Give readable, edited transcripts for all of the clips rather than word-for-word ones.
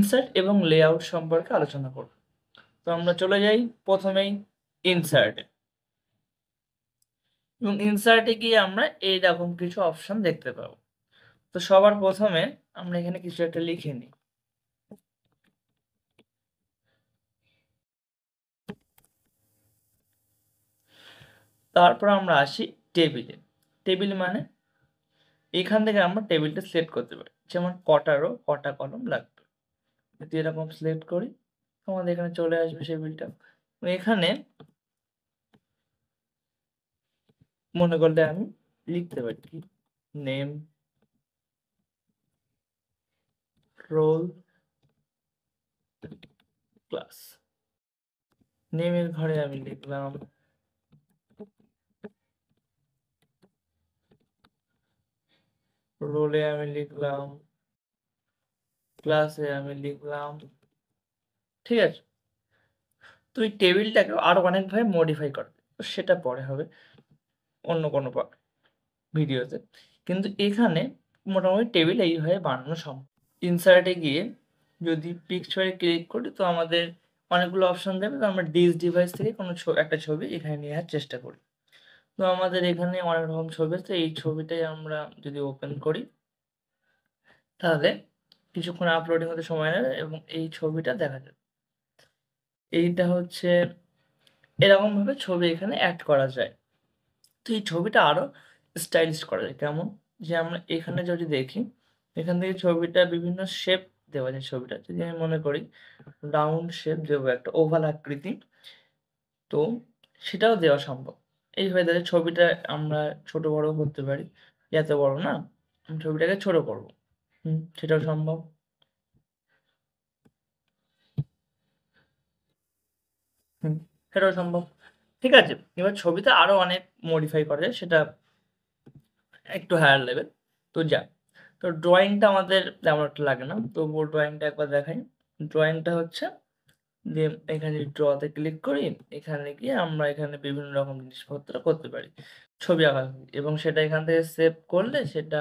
Insert এবং layout সম্পর্কে আলোচনা করব। তো আমরা চলে যাই প্রথমেই ইনসার্টে, এবং ইনসার্টে গিয়ে আমরা এইরকম কিছু অপশন দেখতে পাবো। তো সবার প্রথমে আমরা এখানে কিছু একটা লিখে নিই। তারপর আমরা আসি টেবিলে। টেবিল মানে এখান থেকে আমরা টেবিলটা সিলেক্ট করতে পারি, যেমন কটা রো কটা কলম লাগবে। যদি এরকম সিলেক্ট করি আমাদের এখানে চলে আসবে টেবিলটা। এখানে মনে করলে আমি লিখতে পারি কি নেম, রোল, ক্লাস। নেমের ঘরে আমি লিখলাম রোলে, আমি লিখলাম ক্লাসে, আমি লিখলাম। ঠিক আছে, তো এই টেবিলটাকে আরো অনেকভাবে মডিফাই করবে, তো সেটা পরে হবে অন্য কোনো ভিডিওতে। কিন্তু এখানে মোটামুটি টেবিল এইভাবে বানানো সম্ভব। ইনসার্টে গিয়ে যদি পিকচারে ক্লিক করি তো আমাদের অনেকগুলো অপশন দেবে। তো আমরা ডিস ডিভাইস থেকে কোনো একটা ছবি এখানে নিয়ে আসার চেষ্টা করি। তো আমাদের এখানে অনেক রকম ছবি আছে, এই ছবিটাই আমরা যদি ওপেন করি তাহলে কিছুক্ষণ আপলোডিং হতে সময় নেবে এবং এই ছবিটা দেখা যাবে। এইটা হচ্ছে এরকম ভাবে ছবি এখানে অ্যাড করা যায়। তো এই ছবিটা আরো স্টাইলিশ করা যায়। কেমন? যে আমরা এখানে যদি দেখি, এখান থেকে ছবিটা বিভিন্ন শেপ দেওয়া যায়। ছবিটা যদি আমি মনে করি রাউন্ড শেপ দেবো, একটা ওভাল আকৃতি, তো সেটাও দেওয়া সম্ভব। এইভাবে তাদের ছবিটা আমরা ছোট বড় করতে পারি। এত বড় না, আমি ছবিটাকে ছোট করব, সেটাও সম্ভব। সেটাও সম্ভব। ঠিক আছে, এবার ছবিতে আরো অনেক মডিফাই করা যায়, সেটা একটু হায়ার লেভেল। তো যাক, তো ড্রয়িংটা আমাদের তেমন একটা লাগে না, তবুও ড্রয়িংটা একবার দেখাই। ড্রয়িংটা হচ্ছে যে এখানে ড্রতে ক্লিক করি, এখানে গিয়ে আমরা এখানে বিভিন্ন রকম জিনিসপত্র করতে পারি, ছবি আঁকা, এবং সেটা এখান থেকে সেভ করলে সেটা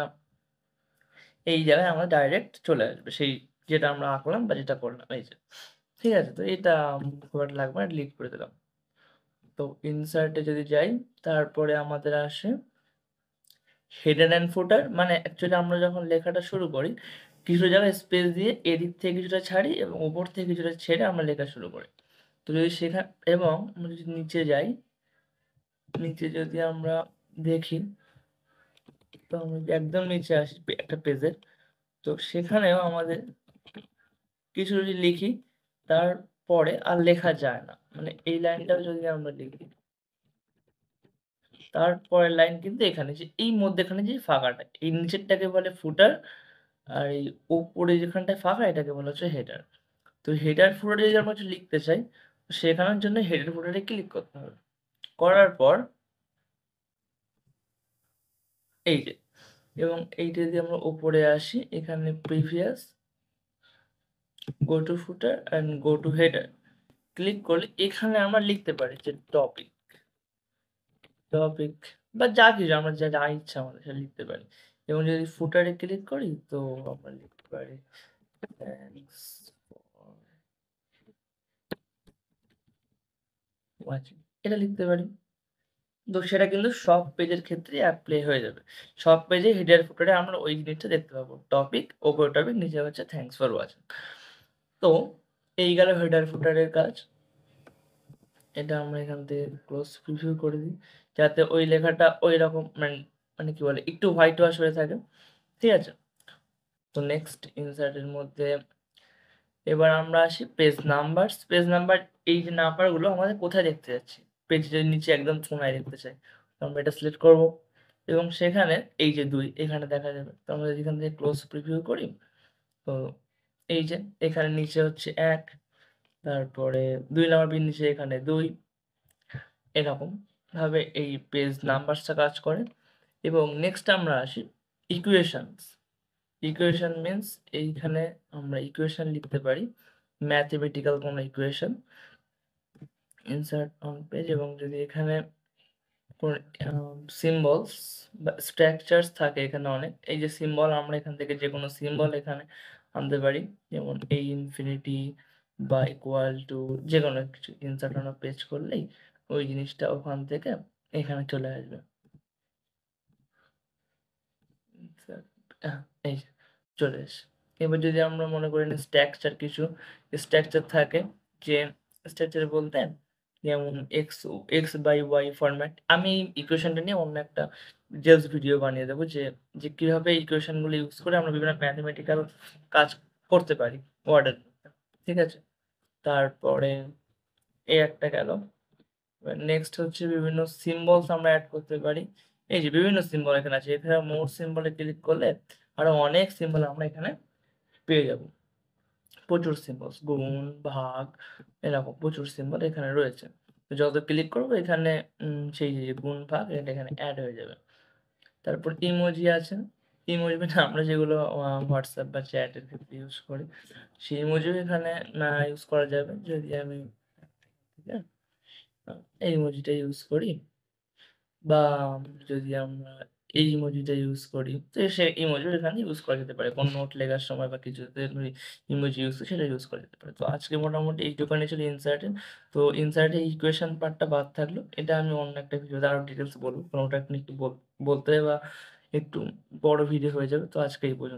এই জায়গায় আমরা ডাইরেক্ট চলে আসবে, সেই যেটা আমরা আঁকলাম বা যেটা করলাম, এই যে। ঠিক আছে, তো এটা খুব একটা লাগবে না, ডিলিট করে দিলাম। তো ইনসার্টে যদি যাই, তারপরে আমাদের আসে হেডার অ্যান্ড ফুটার। মানে অ্যাকচুয়ালি আমরা যখন লেখাটা শুরু করি কিছু জায়গায় স্পেস দিয়ে এদিক থেকে কিছুটা ছাড়ি এবং ওপর থেকে কিছুটা ছেড়ে আমরা লেখা শুরু করি। তো যদি এবং আমরা যদি নিচে যাই, নিচে যদি আমরা দেখি, তো আমরা যদি একদম নিচে আসি একটা পেজের, তো সেখানেও আমাদের কিছু যদি লিখি তারপরে আর লেখা যায় না। মানে এই লাইনটাও যদি আমরা লিখি, তারপরের লাইন কিন্তু এখানে, যে এই মধ্যেখানে যে ফাঁকাটা, এই নিচেরটাকে বলে ফুটার, আর এই উপরে যেখানটায় ফাঁকা এটাকে বলা হচ্ছে হেডার। তো হেডার ফুটারে যদি আমরা কিছু লিখতে চাই, তো শেখানোর জন্য হেডার ফুটারে ক্লিক করতে হবে। করার পর এই যে, এবং এইটা যদি আমরা উপরে আসি, এখানে previous, go to footer and go to header click করলে এখানে আমরা লিখতে পারি যে টপিক, টপিক বা যা কিছু আমরা যা যা ইচ্ছা আমাদের সেটা লিখতে পারি। এবং যদি ফুটারে ক্লিক করি তো আমরা লিখতে পারি থ্যাঙ্কস ফর ওয়াচিং, এটা লিখতে পারি। তো সেটা কিন্তু সব পেজের ক্ষেত্রে অ্যাপ্লাই হয়ে যাবে। সব পেজে হেডার ফুটারে আমরা ওই জিনিসটা দেখতে পাবো, টপিক, ওপরে টপিক, নিচে হচ্ছে থ্যাঙ্কস ফর ওয়াচিং। তো এই গেল হেডার ফুটারের কাজ। এটা আমরা এখান থেকে ক্লোজ প্রিভিউ করে দিই, যাতে ওই লেখাটা ওই রকম মানে মানে কি বলে একটু হোয়াইট ওয়াশ হয়ে থাকে। ঠিক আছে, তো নেক্সট ইনসার্টের মধ্যে এবার আমরা আসি পেজ নাম্বার। পেজ নাম্বার, এই যে নাম্বারগুলো আমাদের কোথায় দেখতে যাচ্ছি, পেজের নিচে একদম কোনায় দেখতে চাই, তো আমরা এটা সিলেক্ট করব এবং সেখানে এই যে 2 এখানে দেখা যাবে। তো আমরা যদি এখান থেকে ক্লোজ প্রিভিউ করি, তো এই যে এখানে নিচে হচ্ছে 1, তারপরে 2 নাম্বার বিন নিচে এখানে 2, এরকম ভাবে এই পেজ নাম্বারসটা কাজ করে। এবং নেক্সট আমরা আসি ইকুয়েশনস। ইকুয়েশন মিন্স এইখানে আমরা ইকুয়েশন লিখতে পারি, ম্যাথমেটিক্যাল কোনো ইকুয়েশন, ইনসার্ট অন পেজ। এবং যদি এখানে কোন সিম্বলস বা স্ট্রাকচারস থাকে এখানে অনেক, এই যে সিম্বল, আমরা এখান থেকে যে কোনো সিম্বল এখানে আনতে পারি। যেমন a ইনফিনিটি বা ইকুয়াল টু যেকোনো কিছু ইনসার্ট আমরা পেস্ট করলেই ওই জিনিসটা ওখান থেকে এখানে চলে আসবে। ইনসার্ট এই যে চলে এসছে। এবার যদি আমরা মনে করি না স্ট্রাকচার কিছু স্ট্রাকচার থাকে, যে স্ট্রাকচার বলতে যেমন x/y ফরম্যাট। আমি ইকুয়েশনটা নিয়ে অন্য একটা ডিটেইলস ভিডিও বানিয়ে দেবো, যে কিভাবে ইকুয়েশনগুলো ইউজ করে আমরা বিভিন্ন ম্যাথমেটিক্যাল কাজ করতে পারি ওয়ার্ডের মধ্যে। ঠিক আছে? তারপরে এই একটা গেল। এবার নেক্সট হচ্ছে বিভিন্ন সিম্বলস আমরা এড করতে পারি। এই যে বিভিন্ন সিম্বল এখানে আছে। এখানে মোর সিম্বলে ক্লিক করলে আরো অনেক সিম্বল আমরা এখানে পেয়ে যাবো। প্রচুর সিম্বলস গুণ, ভাগ এরকম প্রচুর সিম্বল এখানে রয়েছে। তো যত ক্লিক করবো এখানে সেই যে গুণ, ভাগ এটা এখানে এড হয়ে যাবে। তারপর ইমোজি আছে। ইমোজি মানে আমরা যেগুলো WhatsApp বা চ্যাটের ক্ষেত্রে ইউজ করি, সেই ইমোজিও এখানে ইউজ করা যাবে। যদি আমি ঠিক আছে? এই ইমোজিটা ইউজ করি, বা যদি আমরা এই ইমোজিটা ইউজ করি, তো সে ইমোজিও এখানে ইউজ করা যেতে পারে। কোনো নোট লেখার সময় বা কিছুতে ইমোজি ইউজ সেটা ইউজ করা যেতে পারে। তো আজকে মোটামুটি এইটুখানি ছিল ইনসার্টের। তো ইনসার্টের ইকুয়েশন পার্টটা বাদ থাকলো। এটা আমি অন্য একটা ভিডিওতে আরো ডিটেইলস বলবো। কারণ ওটা এখন একটু বলতে বা একটু বড় ভিডিও হয়ে যাবে। তো আজকে এই পর্যন্ত।